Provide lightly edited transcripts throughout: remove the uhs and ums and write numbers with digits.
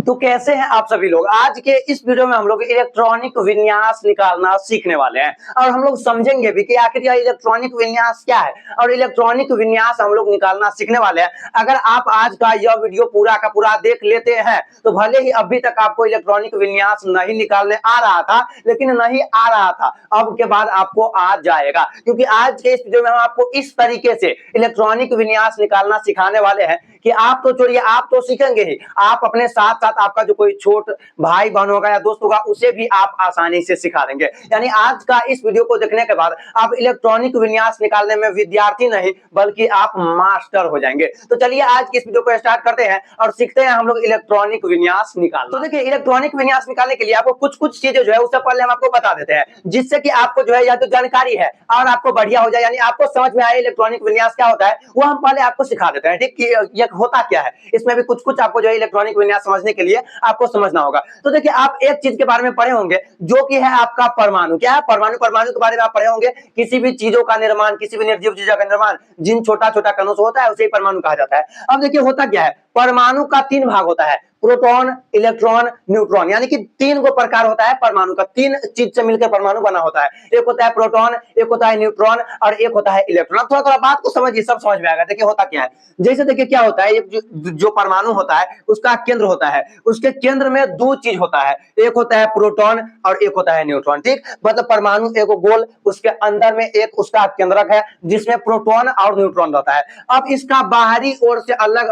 तो कैसे हैं आप सभी लोग। आज के इस वीडियो में हम लोग इलेक्ट्रॉनिक विन्यास निकालना सीखने वाले हैं और हम लोग समझेंगे भी कि आखिर यह इलेक्ट्रॉनिक विन्यास क्या है और इलेक्ट्रॉनिक विन्यास हम लोग निकालना सीखने वाले हैं। अगर आप आज का यह वीडियो पूरा का पूरा देख लेते हैं तो भले ही अभी तक आपको इलेक्ट्रॉनिक विन्यास नहीं निकालने आ रहा था, लेकिन नहीं आ रहा था, अब के बाद आपको आ जाएगा, क्योंकि आज के इस वीडियो में हम आपको इस तरीके से इलेक्ट्रॉनिक विन्यास निकालना सिखाने वाले हैं कि आप तो छोड़िए, आप तो सीखेंगे ही, आप अपने साथ साथ आपका जो कोई छोट भाई बहन होगा या दोस्त होगा उसे भी आप आसानी से सिखा देंगे। यानी आज का इस वीडियो को देखने के बाद आप इलेक्ट्रॉनिक विन्यास निकालने में विद्यार्थी नहीं बल्कि आप मास्टर हो जाएंगे। तो चलिए आज की इस वीडियो को स्टार्ट करते हैं और सीखते हैं हम लोग इलेक्ट्रॉनिक विन्यास निकालना। तो देखिए, इलेक्ट्रॉनिक विन्यास निकालने के लिए आपको कुछ चीजें जो है उससे पहले हम आपको बता देते हैं, जिससे कि आपको जो है यह जो जानकारी है और आपको बढ़िया हो जाए, यानी आपको समझ में आए इलेक्ट्रॉनिक विन्यास क्या होता है, वो हम पहले आपको सिखा देते हैं। ठीक, ये होता क्या है, इसमें भी कुछ आपको जो है इलेक्ट्रॉनिक विन्यास समझने के लिए आपको समझना होगा। तो देखिए, आप एक चीज के बारे में पढ़े होंगे जो कि है आपका परमाणु। क्या है? परमाणु। परमाणु के बारे में आप पढ़े होंगे, किसी भी चीजों का निर्माण, किसी भी निर्जीव चीजों का निर्माण जिन छोटा छोटा कणों से होता है उसे परमाणु कहा जाता है। अब देखिए होता क्या है, परमाणु का 3 भाग होता है, प्रोटॉन, इलेक्ट्रॉन, न्यूट्रॉन, यानी कि 3 को प्रकार होता है परमाणु का। 3 चीज से मिलकर परमाणु बना होता है। एक होता है प्रोटॉन, एक होता है न्यूट्रॉन और एक होता है इलेक्ट्रॉन। थोड़ा थोड़ा बात को समझिए, सब समझ में आएगा। देखिए होता क्या है, जैसे देखिए क्या होता है, जो परमाणु होता है उसका केंद्र होता है, उसके केंद्र में 2 चीज होता है, एक होता है प्रोटॉन और एक होता है न्यूट्रॉन। ठीक, मतलब परमाणु एक गोल, उसके अंदर में एक उसका केंद्रक है जिसमें प्रोटॉन और न्यूट्रॉन रहता है। अब इसका बाहरी ओर से अलग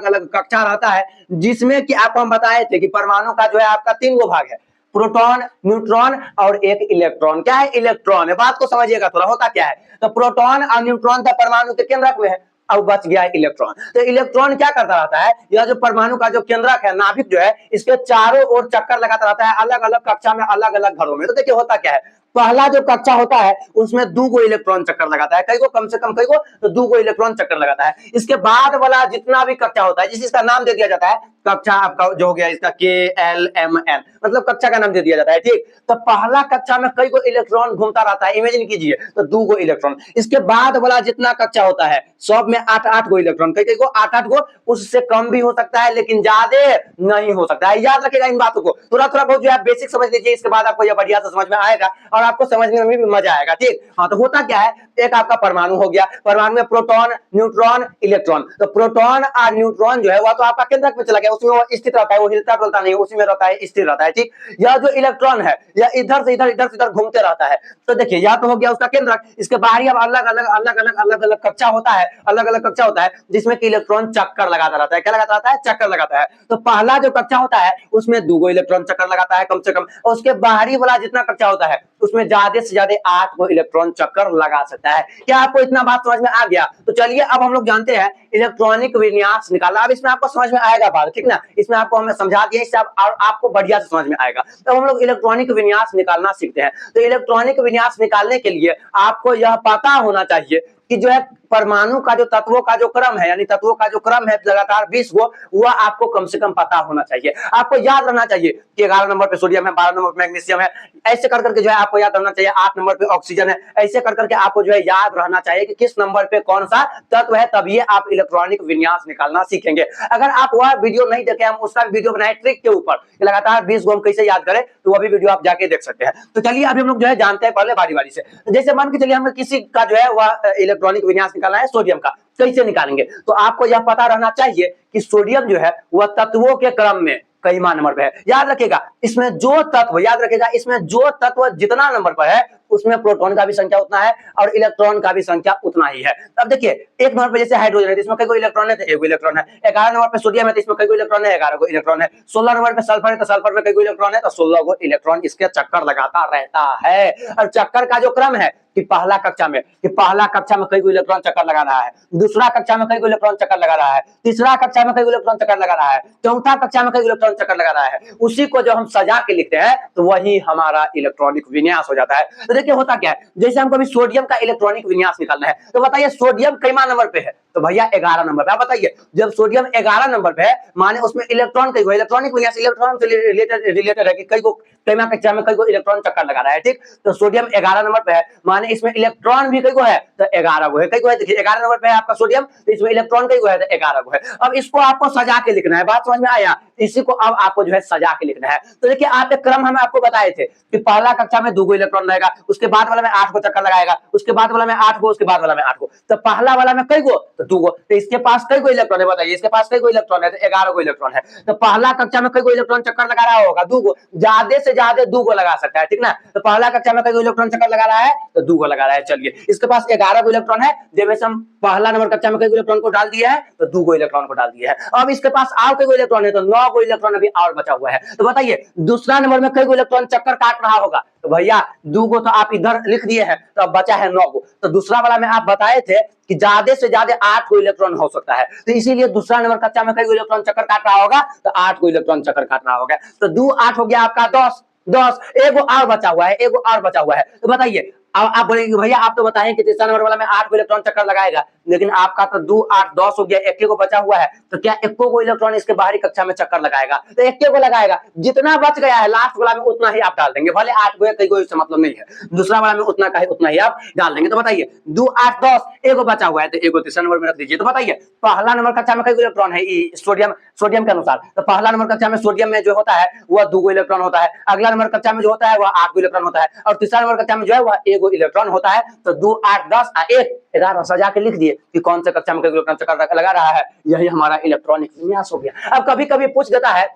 अलग कक्षा रहता है, जिसमें कि आपको हम बताए थे कि परमाणु का जो है आपका 3 गो भाग है, प्रोटॉन, न्यूट्रॉन और एक इलेक्ट्रॉन। क्या है? इलेक्ट्रॉन है। बात को समझिएगा थोड़ा, होता क्या है, तो प्रोटॉन और न्यूट्रॉन तो परमाणु के केंद्रक में है, अब बच गया इलेक्ट्रॉन। तो इलेक्ट्रॉन क्या करता रहता है, यह जो परमाणु का जो केंद्रक है, नाभिक जो है, इसके चारों ओर चक्कर लगाता रहता है अलग अलग कक्षा में, अलग अलग घरों में। तो देखिए होता क्या है, पहला जो कक्षा होता है उसमें 2 गो इलेक्ट्रॉन चक्कर लगाता है, कई को कम से कम, कई को तो 2 गो इलेक्ट्रॉन चक्कर लगाता है। इसके बाद वाला जितना भी कक्षा होता है, जिसका नाम दे दिया जाता है, कक्षा आपका जो हो गया इसका KLMN, मतलब कक्षा का नाम दे दिया जाता है। ठीक, तो पहला कक्षा में कई को इलेक्ट्रॉन घूमता रहता है, इमेजिन कीजिए, तो 2 गो इलेक्ट्रॉन। इसके बाद वाला जितना कक्षा होता है सब में 8 गो इलेक्ट्रॉन, कई को 8 गो, उससे कम भी हो सकता है लेकिन ज्यादा नहीं हो सकता है। याद रखिएगा इन बातों को, थोड़ा थोड़ा बहुत जो है बेसिक समझ लीजिए, इसके बाद आपको यह बढ़िया से समझ में आएगा और आपको समझने में भी मजा आएगा। ठीक, हाँ, तो होता क्या है, एक आपका परमाणु हो गया, परमाणु में प्रोटॉन, न्यूट्रॉन, इलेक्ट्रॉन। तो प्रोटॉन और न्यूट्रॉन जो है वह तो आपका केंद्रक में चला गया, उसमें वो स्थित रहता है, वो हिलता डुलता नहीं, उसी में रहता है, स्थिर रहता है। ठीक, यह जो इलेक्ट्रॉन है यह इधर से इधर घूमते रहता है। तो देखिए यह तो हो गया उसका केंद्रक, इसके बाहरी अब अलग अलग कक्षा होता है, अलग अलग कक्षा होता है जिसमें कि इलेक्ट्रॉन चक्कर लगाता रहता है। क्या लगाता रहता है? चक्कर लगाता है। तो पहला जो कक्षा होता है उसमें 2 गो इलेक्ट्रॉन चक्कर लगाता है कम से कम, और उसके बाहरी वाला जितना कक्षा होता है उसमें ज्यादा से ज्यादा 8 गो इलेक्ट्रॉन चक्कर लगा सकता है। क्या आपको इतना बात समझ में आ गया? तो चलिए अब हम लोग जानते हैं इलेक्ट्रॉनिक विन्यास निकालना। अब इसमें आपको समझ में आएगा बात, ठीक ना, इसमें आपको हमने समझा दिया, इससे आपको बढ़िया से समझ में आएगा। तो हम लोग इलेक्ट्रॉनिक विन्यास निकालना सीखते हैं। तो इलेक्ट्रॉनिक विन्यास निकालने के लिए आपको यह पता होना चाहिए कि जो है परमाणु का जो तत्वों का जो क्रम है, यानी तत्वों का जो क्रम है लगातार 20 गो, वह आपको कम से कम पता होना चाहिए। आपको याद रहना चाहिए कि 11 नंबर पे सोडियम है, 12 नंबर पे मैग्नीशियम है, ऐसे कर करके जो है आपको याद रहना चाहिए। 8 नंबर पे ऑक्सीजन है, ऐसे कर करके आपको जो है याद रहना चाहिए कि किस नंबर पे कौन सा तत्व है, तभी आप इलेक्ट्रॉनिक विन्यास निकालना सीखेंगे। अगर आप वह वीडियो नहीं देखे, हम उसका वीडियो बनाए ट्रिक के ऊपर लगातार 20 गो हम कैसे याद करें, तो वह भी वीडियो आप जाके देख सकते हैं। तो चलिए अभी हम लोग जो है जानते हैं पहले बारी बारी से। जैसे मान के चलिए हमें किसी का जो है वह इलेक्ट्रॉनिक विन्यास निकालना है सोडियम का, कैसे निकालेंगे? तो आपको यह पता रहना चाहिए कि सोडियम जो है वह तत्वों के क्रम में कईवां नंबर पे है। याद रखिएगा, इसमें जो तत्व, याद रखिएगा, इसमें जो तत्व जितना नंबर पर है उसमें प्रोटॉन का भी संख्या उतना है और इलेक्ट्रॉन का भी संख्या उतना ही है। अब देखिए 1 नंबर पे जैसे हाइड्रोजन है, इसमें कई इलेक्ट्रॉन है तो 1 इलेक्ट्रॉन है। 11 नंबर पे सोडियम है तो इसमें कई इलेक्ट्रॉन है, 11 गो इलेक्ट्रॉन है। 16 नंबर पे सल्फर है तो सल्फर में कई इलेक्ट्रॉन है तो 16 गो इलेक्ट्रॉन इसके चक्कर लगाता रहता है। और चक्कर का जो क्रम है कि पहला कक्षा में कई इलेक्ट्रॉन चक्कर लगा रहा है, दूसरा कक्षा में कई इलेक्ट्रॉन चक्कर लगा रहा है, तीसरा कक्षा में कई इलेक्ट्रॉन चक्कर लगा रहा है, चौथा कक्षा में कई इलेक्ट्रॉन चक्कर लगा रहा है। उसी को जो हम सजा के लिखते हैं तो वही हमारा इलेक्ट्रॉनिक विन्यास हो जाता है। तो देखिए होता क्या है, जैसे हमको अभी सोडियम का इलेक्ट्रॉनिक विन्यास निकालना है, तो बताइए सोडियम कितना नंबर पे है, तो भैया 11 नंबर पे। आप बताइए जब सोडियम 11 नंबर पे है माने उसमें इलेक्ट्रॉन कई इलेक्ट्रॉनिक विन्यास इलेक्ट्रॉन से रिलेटेड है कि कई को कैमा कक्षा में कई को इलेक्ट्रॉन चक्कर लगा रहा है, ठीक। तो सोडियम 11 नंबर पे है माने इसमें इलेक्ट्रॉन भी कई को है, तो 11 को है, कई को है। देखिए 11 नंबर पे है आपका सोडियम, तो इसमें इलेक्ट्रॉन कई को है, तो 11 को है। अब इसको आपको सजा के लिखना है, बात समझ में आया। इसी को अब आपको जो है सजा के लिखना है। तो देखिए आप एक क्रम हम आपको बताए थे कि पहला कक्षा में 2 इलेक्ट्रॉन रहेगा, उसके बाद वाला में 8 को चक्कर लगाएगा, उसके बाद वाला में 8 को, उसके बाद वाला में 8 को। तो पहला वाला में कई को, तो 2 को। तो इसके पास कई को इलेक्ट्रॉन है, बताइए इसके पास कई को इलेक्ट्रॉन है, तो 11 को इलेक्ट्रॉन है। तो पहला कक्षा में कई को इलेक्ट्रॉन चक्कर लगा रहा होगा, 2 को, ज्यादा से ज्यादा 2 को लगा सकता है, ठीक ना। तो पहला कक्षा में कई को इलेक्ट्रॉन चक्कर लगा रहा है, तो 2 को लगा रहा है। चलिए इसके पास 11 को इलेक्ट्रॉन है, जैसे हम पहला नंबर कक्षा में कई को इलेक्ट्रॉन को डाल दिया है, तो 2 को इलेक्ट्रॉन को डाल दिया है। अब इसके पास और कई को इलेक्ट्रॉन है, तो 9 को इलेक्ट्रॉन अभी और बचा हुआ है। तो बताइए दूसरा नंबर में कई को इलेक्ट्रॉन चक्कर काट रहा होगा, तो भैया 2 को तो आप इधर लिख दिए हैं, तो अब बचा है 9 को। तो दूसरा वाला में आप बताए थे कि ज्यादा से ज्यादा 8 को इलेक्ट्रॉन हो सकता है, तो इसीलिए दूसरा नंबर कक्षा में कई को इलेक्ट्रॉन चक्कर काट रहा होगा, तो 8 को इलेक्ट्रॉन चक्कर काट रहा होगा। तो 2 8 हो गया आपका 10, एगो और बचा हुआ है, एगो और बचा हुआ है। तो बताइए अब आप बोलेंगे भैया आप तो बताएं कि तीसरा नंबर वाला में 8 को इलेक्ट्रॉन चक्कर लगाएगा, लेकिन आपका तो 2 8 10 हो गया, एक को बचा हुआ है, तो क्या एक को इलेक्ट्रॉन इसके बाहरी कक्षा में चक्कर लगाएगा, तो एक को लगाएगा। जितना बच गया है लास्ट वाला में उतना ही आप डाल देंगे, भले 8 को कई को इससे मतलब नहीं है, दूसरा वाला में उतना का है उतना ही आप डाल देंगे। तो बताइए 2 8 10 एगो बचा हुआ है, तो एगो तीसरा नंबर में रख दीजिए। तो बताइए पहला नंबर कक्षा में कई को इलेक्ट्रॉन है सोडियम के अनुसार, तो पहला नंबर कक्षा में सोडियम में जो होता है वह 2 को इलेक्ट्रॉन होता है, अगला नंबर कक्षा में जो होता है वह 8 को इलेक्ट्रॉन होता है, और तीसरा नंबर कक्षा में जो है वह 1 को इलेक्ट्रॉन होता है। तो 2 8 10 1 11 सजा के लिख दिए कि कौन से कक्षा में कई इलेक्ट्रॉन चक्कर लगा रहा है, यही हमारा इलेक्ट्रॉनिक विन्यास हो गया। अब कभी कभी पूछ देता है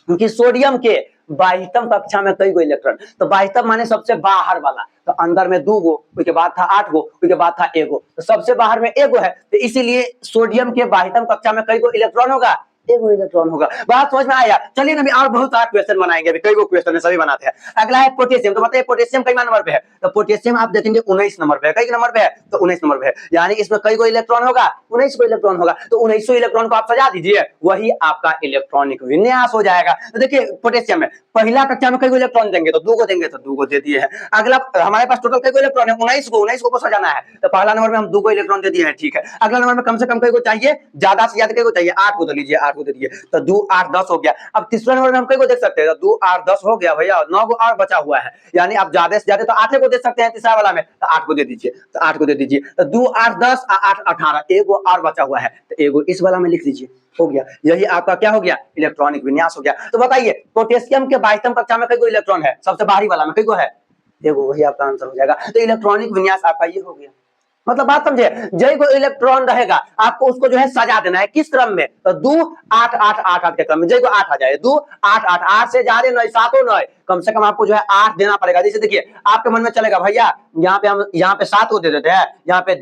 कि सोडियम के 22वीं कक्षा में कई को इलेक्ट्रॉन, तो 22 माने सबसे बाहर वाला, तो अंदर में 2 गो, उसके बाद था 8 गो, उसके बाद था 1 गो, तो सबसे बाहर में 1 गो है, तो इसीलिए सोडियम के 22वीं कक्षा में कई को इलेक्ट्रॉन होगा, 1 इलेक्ट्रॉन होगा। बात समझ में आया। चलिए ना और बहुत सारा क्वेश्चन बनाएंगे, अभी कई को क्वेश्चन है सभी बनाते हैं। अगला है पोटेशियम, तो बताइए पोटेशियम कई नंबर पे है, तो पोटेशियम आप देखेंगे 19 नंबर पे है, कई नंबर पे है, तो 19 नंबर पे है, यानी इसमें कई को इलेक्ट्रॉन होगा, 19 को इलेक्ट्रॉन होगा, तो 1900 इलेक्ट्रॉन को आप सजा दीजिए, वही आपका इलेक्ट्रॉनिक विन्यास हो जाएगा। तो देखिए पोटेशियम में पहला कक्षा में कई को इलेक्ट्रॉन देंगे, तो 2 को देंगे, तो 2 को दे दिए हैं। अगला हमारे पास टोटल कई को इलेक्ट्रॉन है 19 को सजाना है, तो पहला नंबर में हम 2 को इलेक्ट्रॉन दे दिए हैं, ठीक है। अगला नंबर में कम से कम कई को चाहिए, ज्यादा से ज्यादा कई को चाहिए, 8 को दे लीजिए, 8 को दे दिए, तो 2 8 10 हो गया। अब तीसरा नंबर में हम कई को देख सकते हैं, तो 2 8 10 हो गया भैया, 9 को और बचा हुआ है, यानी आप ज्यादा से ज्यादा तो 8 को दे सकते हैं तीसरा वाला में, तो 8 को दे दीजिए, तो 8 को दे दीजिए, तो 2 8 10 8 18 एगो और बचा हुआ है, तो एगो इस वाला में लिख दीजिए, हो गया। यही आपका क्या हो गया, इलेक्ट्रॉनिक विन्यास हो गया। तो बताइए पोटेशियम के 22वीं कक्षा में कई को इलेक्ट्रॉन है, सबसे बाहरी वाला में कई को है, एगो, वही आपका आंसर हो जाएगा। तो इलेक्ट्रॉनिक विन्यास आपका ये हो गया। मतलब बात समझे, जय को इलेक्ट्रॉन रहेगा आपको उसको जो है सजा देना है, किस क्रम में, तो 2 8 8 8 8 के क्रम में, जय को 8 आ जाए, 2 8 8 8 से ज्यादा नहीं, 7 नहीं, कम से कम आपको जो है 8 देना पड़ेगा। जैसे देखिए आपके मन में चलेगा भैया यहाँ पे हम यहाँ पे 7 को दे देते हैं, यहाँ पे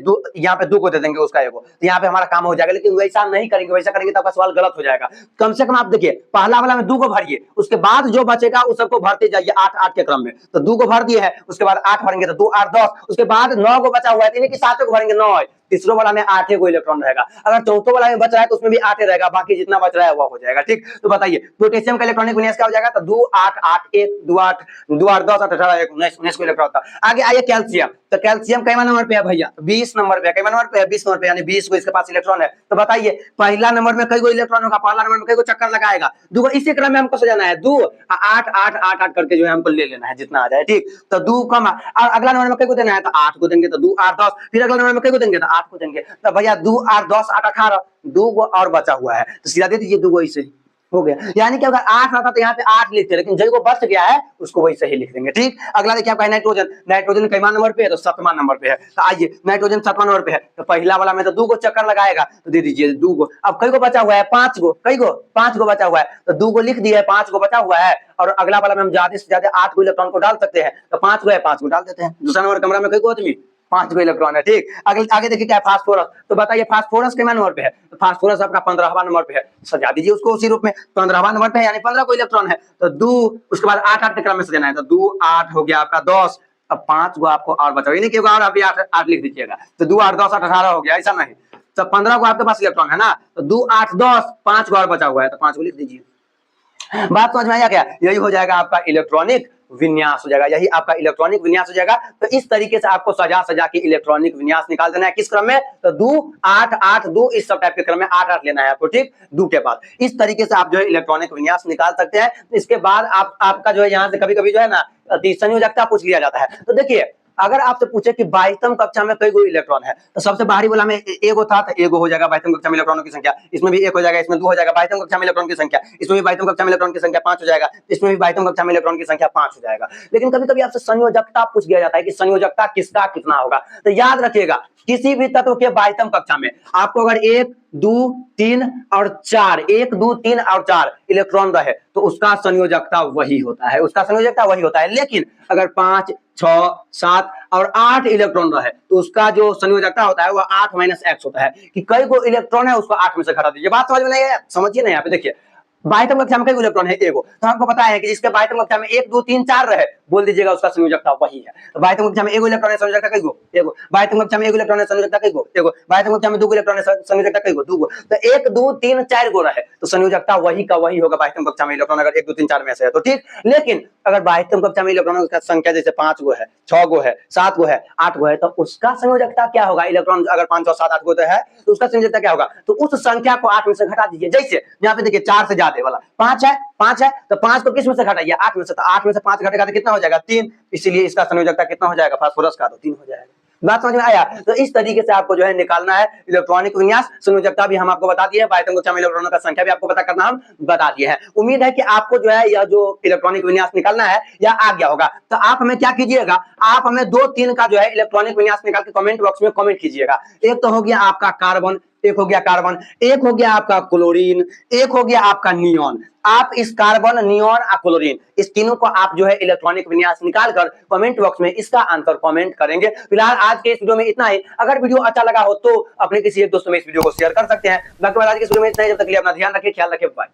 2 को दे देंगे उसका एगो, तो यहाँ पे हमारा काम हो जाएगा, लेकिन वैसा नहीं करेंगे, वैसा करेंगे तो आपका सवाल गलत हो जाएगा। कम से कम आप देखिए पहला वाला में 2 को भरिए, उसके बाद जो बचेगा उस सबको भरते जाइए 8 8 के क्रम में, तो 2 को भर दिए है, उसके बाद 8 भरेंगे, तो 2 8 10, उसके बाद 9 को बचा हुआ है, यानी कि 7 को भरेंगे 9, तीसरो वाला में 8 को इलेक्ट्रॉन रहेगा, अगर चौथो वाला में बच रहा है तो उसमें भी 8 रहेगा, बाकी जितना बच रहा है वो हो जाएगा, ठीक। तो बताइए पोटेशियम का इलेक्ट्रॉनिक विन्यास क्या हो जाएगा, तो 2 8 8 1 2 8 2 8 10 8 18 19 को इलेक्ट्रॉन होता। आगे आइए कैल्शियम, तो कैल्शियम कई नंबर पे है भैया, 20 नंबर पे है, कई नंबर पे है 20 नंबर पे, यानी 20 को इसके पास इलेक्ट्रॉन है। तो बताइए पहला नंबर में कई को इलेक्ट्रॉन होगा, पहला नंबर में कई को चक्कर लगाएगा, 2 इसी क्रम में हमको सजाना है, 2 8 8 8 8 करके जो है हमको ले लेना है जितना आ जाए, ठीक। तो 2 कम, और अगला नंबर में कई को देना है, तो 8 को देंगे, तो 2 8 10, फिर अगला नंबर में कई को देंगे, तो 8 को देंगे, तो भैया 2 8 10 8 18 2 को और बचा हुआ है, तो सीधा दे दीजिए 2 को इसे, हो गया। यानी कि अगर 8 आता तो यहाँ पे 8 लिखते, लेकिन जो बच गया है उसको वही सही लिख देंगे, ठीक। अगला देखिए आपका नाइट्रोजन, नाइट्रोजन कईवां नंबर पे है, तो 7वां नंबर पे है। तो आइए नाइट्रोजन 7वां नंबर पे है, तो पहला वाला में तो 2 को चक्कर लगाएगा, तो दे दीजिए 2 को। अब कई को बचा हुआ है, 5 को, कई को 5 को बचा हुआ है, तो 2 को लिख दिया है, 5 को बचा हुआ है, और अगला वाला में हम ज्यादा से ज्यादा 8 को इलेक्ट्रॉन को डाल सकते हैं, तो 5 को है 5 को डाल देते हैं। दूसरा नंबर कमरा में कई को आदमी 5 को इलेक्ट्रॉन है, ठीक। आगे देखिए क्या है, फास्फोरस, तो बताइए फास्फोरस कितना नंबर पे है, तो फास्फोरस आपका 15वां नंबर पे है, सजा दीजिए उसको उसी रूप में, 15वां नंबर पे है, यानी 15 को इलेक्ट्रॉन है, तो 2 उसके बाद 8 8 के क्रम में सजाना है, तो 2 8 हो गया आपका 10, अब 5 को आपको और बचाओ, नहीं क्योंकि और आप 8 लिख दीजिएगा, तो 2 8 10 8 18 हो गया, ऐसा नहीं, तो 15 को आपके पास इलेक्ट्रॉन है ना, तो 2 8 10 5 को और बचा हुआ है, तो 5 को लिख दीजिए। बात समझ में आया क्या, यही हो जाएगा आपका इलेक्ट्रॉनिक विन्यास हो जाएगा, यही आपका इलेक्ट्रॉनिक विन्यास हो जाएगा। तो इस तरीके से आपको सजा सजा के इलेक्ट्रॉनिक विन्यास निकाल देना है। किस क्रम में? तो 2 8 8 2 इस सब टाइप के क्रम में 8 8 लेना है आपको, ठीक, 2 के बाद। इस तरीके से आप जो है इलेक्ट्रॉनिक विन्यास निकाल सकते हैं। इसके बाद आपका जो है यहाँ से कभी-कभी जो है ना संयोजकता पूछ लिया जाता है। तो देखिए अगर आपसे पूछे कि 22वीं कक्षा में कई गो इलेक्ट्रॉन है, तो सबसे बाहरी वाला में एगो था, तो एगो हो जाएगा 22वीं कक्षा में इलेक्ट्रॉनों की संख्या, इसमें भी 1 हो जाएगा, इसमें 2 हो जाएगा। 22वीं कक्षा में इलेक्ट्रॉन की संख्या, इसमें भी 22वीं कक्षा में इलेक्ट्रॉन की संख्या 5 हो जाएगा, इसमें भी 22वीं कक्षा में इलेक्ट्रॉन की संख्या 5 हो जाएगा। लेकिन कभी-कभी आपसे संयोजकता पूछ लिया जाता है कि संयोजकता किसका कितना होगा। तो याद रखिएगा किसी भी तत्व के 22वीं कक्षा में आपको अगर 1 2 3 और 4 1 2 3 और 4 इलेक्ट्रॉन रहे तो उसका संयोजकता वही होता है, उसका संयोजकता वही होता है। लेकिन अगर 5 6 7 और 8 इलेक्ट्रॉन रहे तो उसका जो संयोजकता होता है वो 8 - x होता है कि कई गो इलेक्ट्रॉन है उसको 8 में से घटा दीजिए। बात समझ में नहीं है? समझिए ना, यहाँ पे देखिए 22वीं कक्षा में कई इलेक्ट्रॉन है? एगो। तो हमको पता है कि जिसके 22वीं कक्षा में 1 2 3 4 रहे, बोल दीजिएगा उसका संयोजकता वही है। तो 22वीं कक्षा में एगो इलेक्ट्रॉन है, संयोजकता कई गो? एगो। 22वीं कक्षा में एगो इलेक्ट्रॉन है, संयोजकता कई गो? एगो। 22वीं कक्षा में 2 इलेक्ट्रॉन है, संयोजकता कई गो? 2 गो। तो 1 2 3 4 गो रहे तो संयोजकता वही का वही होगा 22वीं कक्षा में इलेक्ट्रॉन अगर 1 2 3 4 में से है तो, ठीक। लेकिन अगर 22वीं कक्षा में इलेक्ट्रॉनों की संख्या जैसे 5 गो है, 6 गो है, 7 गो है, 8 गो है, तो उसका संयोजकता क्या होगा? इलेक्ट्रॉन अगर 5 6 7 8 गो तो है तो उसका संयोजकता क्या होगा? तो उस संख्या को 8 में से घटा दीजिए। जैसे यहाँ पे देखिए 4 से ज्यादा वाला 5 है तो 5 को किस में से घटाइए? 8 में से। तो 8 में से 5 घटेगा तो कितना हो जाएगा? 3। इसीलिए इसका संयोजकता कितना हो जाएगा? फास्फोरस का तो 3 हो जाएगा। बात समझ में आया? तो इस तरीके से आपको जो है निकालना है इलेक्ट्रॉनिक विन्यास। संयोजकता भी हम आपको बता दिए, 22वीं कक्षा में इलेक्ट्रॉनों का संख्या भी आपको पता करना हम बता दिए हैं। उम्मीद है कि आपको जो है यह जो इलेक्ट्रॉनिक विन्यास निकालना है यह आ गया होगा। तो आप हमें क्या कीजिएगा, आप हमें 2 3 का जो है इलेक्ट्रॉनिक विन्यास निकाल के कमेंट बॉक्स में कमेंट कीजिएगा। एक तो हो गया आपका कार्बन, एक हो गया कार्बन, एक हो गया आपका क्लोरीन, एक हो गया आपका नियॉन। आप इस कार्बन, नियॉन और क्लोरीन इस तीनों को आप जो है इलेक्ट्रॉनिक विन्यास निकालकर कमेंट बॉक्स में इसका आंसर कमेंट करेंगे। फिलहाल आज के इस वीडियो में इतना ही। अगर वीडियो अच्छा लगा हो तो अपने किसी एक दोस्तों में इस वीडियो को शेयर कर सकते हैं। बाकी आज के इस वीडियो में इतना ही। जब तक के लिए अपना ध्यान रखिए, ख्याल रखिए, बाय।